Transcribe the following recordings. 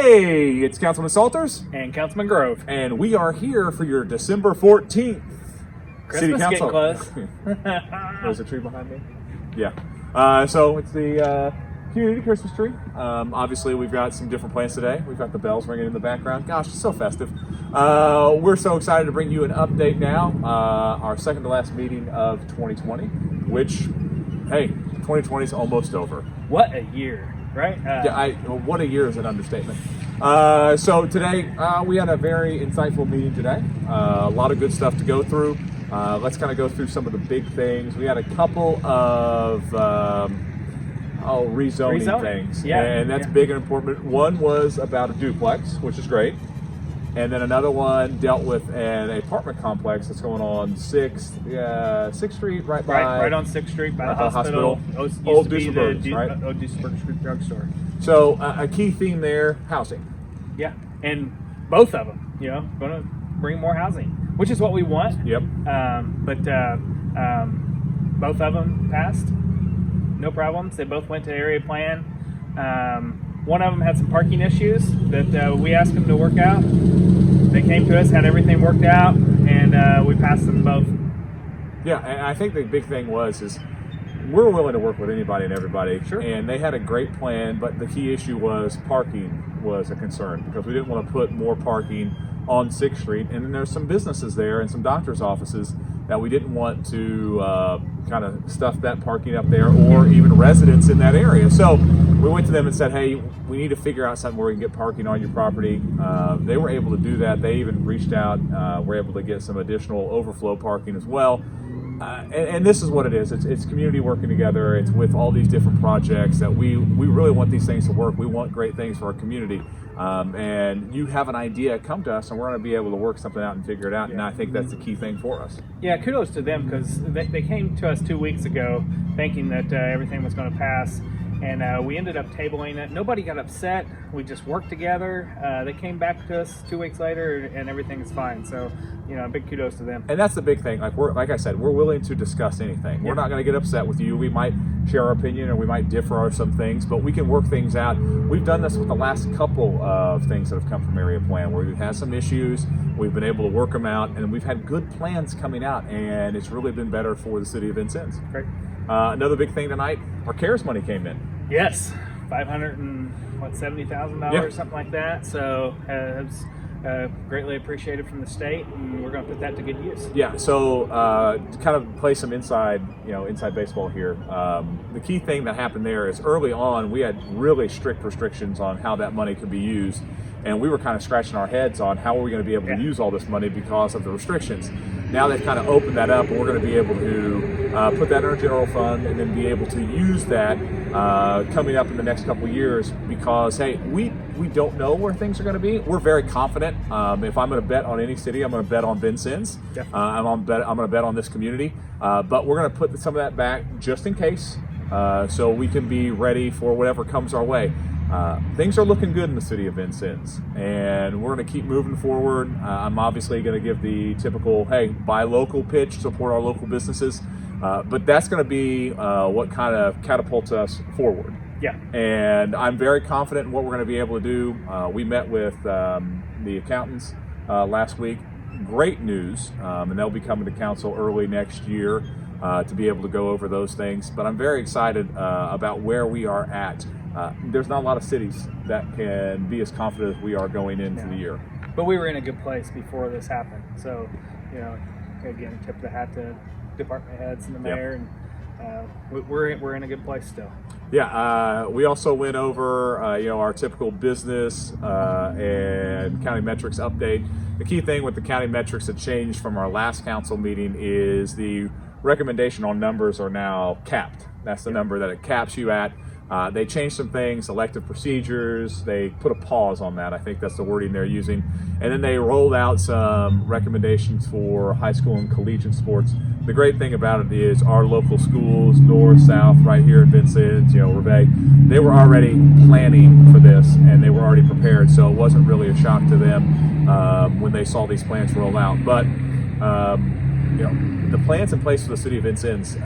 Hey, it's Councilman Salters, And Councilman Grove. and we are here for your December 14th City Christmas Council. getting close. There's a tree behind me. Yeah. So it's the community Christmas tree. Obviously, we've got some different plans today. We've got the bells ringing in the background. Gosh, it's so festive. We're so excited to bring you an update now. Our second to last meeting of 2020, which, hey, 2020 is almost over. What a year, right? What a year is an understatement. So today, we had a very insightful meeting today. A lot of good stuff to go through. Let's kind of go through some of the big things. We had a couple of rezoning things. Yeah. And that's big and important. One was about a duplex, which is great. And then another one dealt with an apartment complex that's going on 6th Street, right on 6th Street by the hospital. Old Duesenberg's, right? Old Duesenberg Street drugstore. So a key theme there, housing. Yeah, and both of them, going to bring more housing, which is what we want. Yep. But both of them passed, no problems. They both went to area plan. One of them had some parking issues that we asked them to work out. They came to us, had everything worked out, and we passed them both. Yeah, and I think the big thing is we're willing to work with anybody and everybody. Sure. And they had a great plan, but the key issue was parking was a concern because we didn't want to put more parking on 6th Street. And then there's some businesses there and some doctor's offices that we didn't want to kind of stuff that parking up there or even residents in that area. So we went to them and said, hey, we need to figure out something where we can get parking on your property. They were able to do that. They even reached out, were able to get some additional overflow parking as well. And this is what it is. It's community working together. It's with all these different projects that we really want these things to work. We want great things for our community. And you have an idea, come to us, and we're going to be able to work something out and figure it out. Yeah. And I think that's the key thing for us. Yeah, kudos to them because they came to us 2 weeks ago thinking that everything was going to pass. And we ended up tabling it. Nobody got upset. We just worked together. They came back to us 2 weeks later, and everything is fine. So, big kudos to them. And that's the big thing. Like I said, we're willing to discuss anything. Yeah. We're not going to get upset with you. We might share our opinion, or we might differ on some things, but we can work things out. We've done this with the last couple of things that have come from Area Plan, where we've had some issues. We've been able to work them out, and we've had good plans coming out, and it's really been better for the city of Vincennes. Great. Another big thing tonight, our CARES money came in. Yes, $570,000, something like that. So it's greatly appreciated from the state, and we're going to put that to good use. Yeah. So to kind of play some inside baseball here. The key thing that happened there is early on we had really strict restrictions on how that money could be used, and we were kind of scratching our heads on how are we going to be able to use all this money because of the restrictions. Now they've kind of opened that up, and we're going to be able to put that in our general fund and then be able to use that coming up in the next couple of years because, hey, we don't know where things are going to be. We're very confident. If I'm going to bet on any city, I'm going to bet on Vincennes. Yeah. I'm going to bet on this community. But we're going to put some of that back just in case so we can be ready for whatever comes our way. Things are looking good in the city of Vincennes, and we're going to keep moving forward. I'm obviously going to give the typical, hey, buy local pitch, support our local businesses, but that's going to be what kind of catapults us forward. Yeah. And I'm very confident in what we're going to be able to do. We met with the accountants last week. Great news, and they'll be coming to council early next year to be able to go over those things. But I'm very excited about where we are at. There's not a lot of cities that can be as confident as we are going into the year. But we were in a good place before this happened. So, again, tip the hat to department heads and the mayor, and we're in a good place still. Yeah, we also went over our typical business and county metrics update. The key thing with the county metrics that changed from our last council meeting is the recommendation on numbers are now capped. That's the number that it caps you at. They changed some things, elective procedures. They put a pause on that. I think that's the wording they're using. And then they rolled out some recommendations for high school and collegiate sports. The great thing about it is our local schools, north, south, right here in Vincennes, Reveille, they were already planning for this and they were already prepared. So it wasn't really a shock to them when they saw these plans roll out. But the plans in place for the city of Vincennes,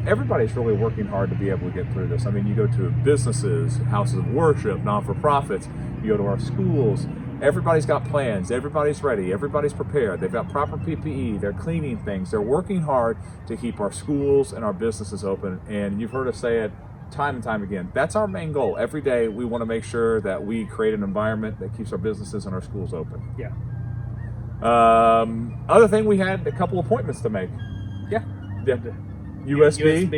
everybody's really working hard to be able to get through this. I mean, you go to businesses, houses of worship, non-for-profits, you go to our schools, everybody's got plans, everybody's ready, everybody's prepared, they've got proper PPE, they're cleaning things, they're working hard to keep our schools and our businesses open. And you've heard us say it time and time again. That's our main goal. Every day we want to make sure that we create an environment that keeps our businesses and our schools open. Yeah. Other thing, we had a couple appointments to make. Yeah. USB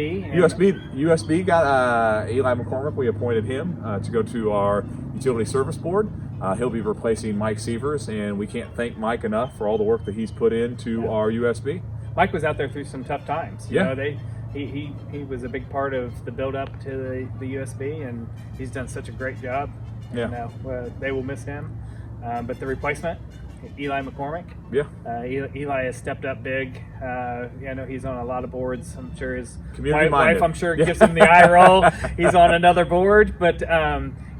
got Eli McCormick. We appointed him to go to our utility service board. He'll be replacing Mike Sievers, and we can't thank Mike enough for all the work that he's put into our USB. Mike was out there through some tough times. You know, he was a big part of the build up to the USB, and he's done such a great job. Yeah. And, they will miss him. But the replacement, Eli McCormick. Yeah. Eli has stepped up big. I know he's on a lot of boards. I'm sure his Community-minded. wife, I'm sure, gives him the eye roll. He's on another board, but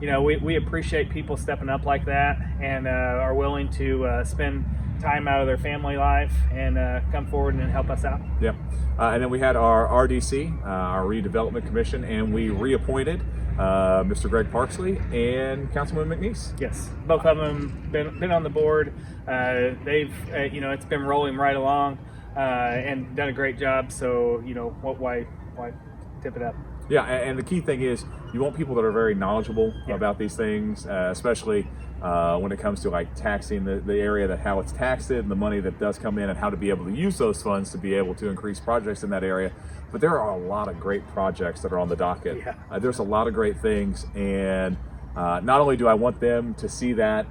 we appreciate people stepping up like that and are willing to spend time out of their family life and come forward and help us out. Yeah. And then we had our RDC, our Redevelopment Commission, and we reappointed Mr. Greg Parksley and Councilman McNeese. Yes, both of them been on the board. They've it's been rolling right along and done a great job. So why tip it up? Yeah, and the key thing is you want people that are very knowledgeable about these things, especially when it comes to like taxing the area, that how it's taxed and the money that does come in and how to be able to use those funds to be able to increase projects in that area. But there are a lot of great projects that are on the docket. Yeah. There's a lot of great things, and not only do I want them to see that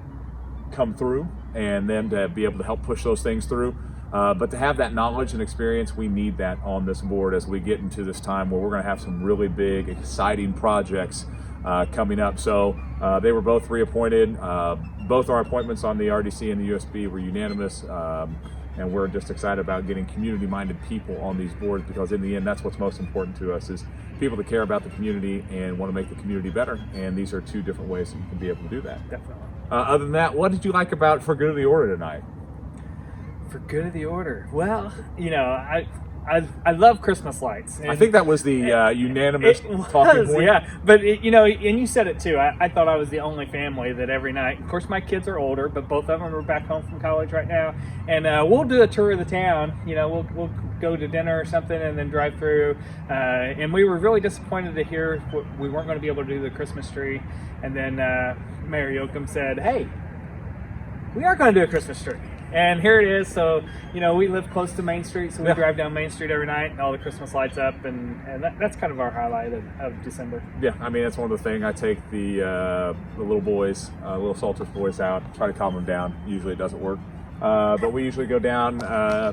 come through and them to be able to help push those things through, but to have that knowledge and experience, we need that on this board as we get into this time where we're going to have some really big, exciting projects coming up. So they were both reappointed. Both our appointments on the RDC and the USB were unanimous. And we're just excited about getting community-minded people on these boards, because in the end, that's what's most important to us, is people that care about the community and want to make the community better. And these are two different ways that you can be able to do that. Definitely. Other than that, what did you like about For Good of the Order tonight? For Good of the Order. Well, I love Christmas lights. I think that was the unanimous talking point. Yeah, but and you said it too. I thought I was the only family that every night. Of course, my kids are older, but both of them are back home from college right now, and we'll do a tour of the town. We'll go to dinner or something, and then drive through. And we were really disappointed to hear we weren't going to be able to do the Christmas tree. And then Mayor Yoakum said, "Hey, we are going to do a Christmas tree." And here it is. So, we live close to Main Street, so we drive down Main Street every night, and all the Christmas lights up, and that's kind of our highlight of December. Yeah, I mean, that's one of the things. I take the little boys, little Salters boys out, try to calm them down. Usually it doesn't work. But we usually go down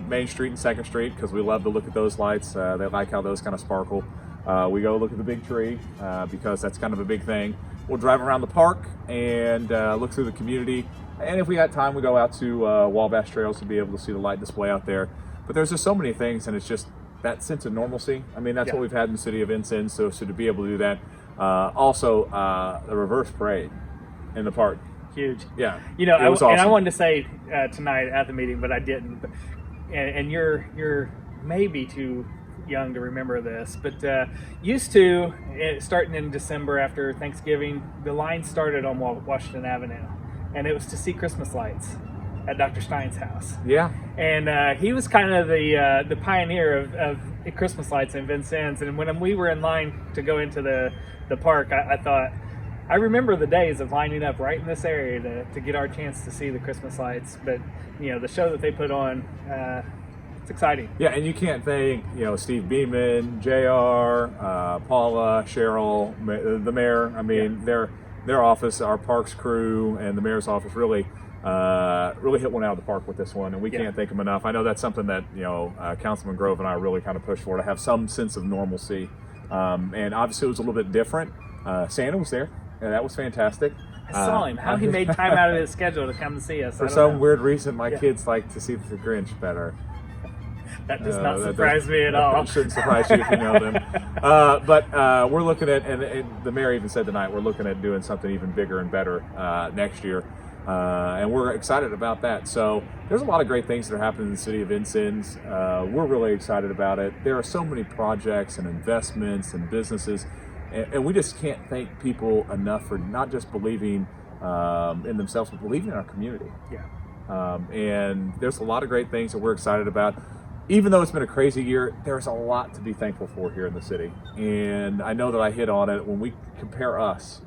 Main Street and 2nd Street because we love to look at those lights. They like how those kind of sparkle. We go look at the big tree because that's kind of a big thing. We'll drive around the park and look through the community. And if we got time, we go out to Wabash Trails to be able to see the light display out there. But there's just so many things, and it's just that sense of normalcy. I mean, that's what we've had in the city of Vincennes, so to be able to do that. Also, the reverse parade in the park. Huge. Yeah. It was awesome. And I wanted to say tonight at the meeting, but I didn't. And you're maybe too young to remember this, but used to, starting in December after Thanksgiving, the line started on Washington Avenue, and it was to see Christmas lights at Dr. Stein's house. Yeah. And he was kind of the pioneer of Christmas lights in Vincennes. And when we were in line to go into the park, I thought, I remember the days of lining up right in this area to get our chance to see the Christmas lights. But, the show that they put on, it's exciting. Yeah, and you can't thank, Steve Beeman, JR, Paula, Cheryl, the mayor. I mean, their office, our parks crew, and the mayor's office really hit one out of the park with this one, and we can't thank them enough. I know that's something that Councilman Grove and I really kind of pushed for, to have some sense of normalcy, and obviously it was a little bit different. Santa was there, and that was fantastic. I saw him. How he made time out of his schedule to come to see us. For some weird reason, my kids like to see the Grinch better. That does not surprise me at all. That shouldn't surprise you if you know them. But we're looking at, and the mayor even said tonight, we're looking at doing something even bigger and better next year. and we're excited about that. So there's a lot of great things that are happening in the city of Vincennes. We're really excited about it. There are so many projects and investments and businesses, and we just can't thank people enough for not just believing in themselves, but believing in our community. Yeah. And there's a lot of great things that we're excited about. Even though it's been a crazy year, there's a lot to be thankful for here in the city. And I know that I hit on it when we compare us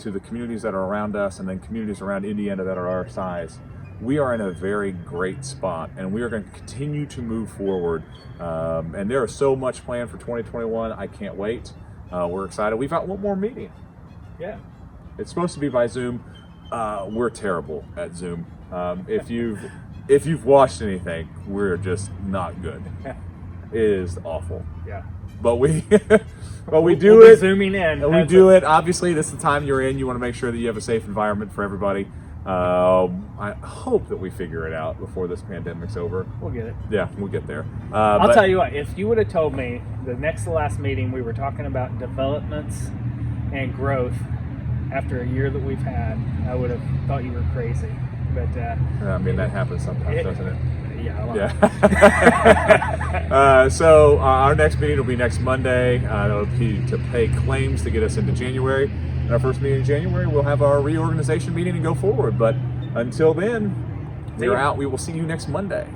to the communities that are around us and then communities around Indiana that are our size. We are in a very great spot, and we are going to continue to move forward. And there is so much planned for 2021. I can't wait. We're excited. We've got one more meeting. Yeah. It's supposed to be by Zoom. We're terrible at Zoom. If you've watched anything, we're just not good. It is awful. Yeah. But we We'll do be it. zooming in. And we do it. Obviously, this is the time you're in. You want to make sure that you have a safe environment for everybody. I hope that we figure it out before this pandemic's over. We'll get it. Yeah, we'll get there. I'll tell you what, if you would have told me the next to last meeting we were talking about developments and growth after a year that we've had, I would have thought you were crazy. But I mean, that happens sometimes, doesn't it? Yeah, a lot. Yeah. So our next meeting will be next Monday. That'll be to pay claims to get us into January. And our first meeting in January, we'll have our reorganization meeting and go forward. But until then, we're out. We will see you next Monday.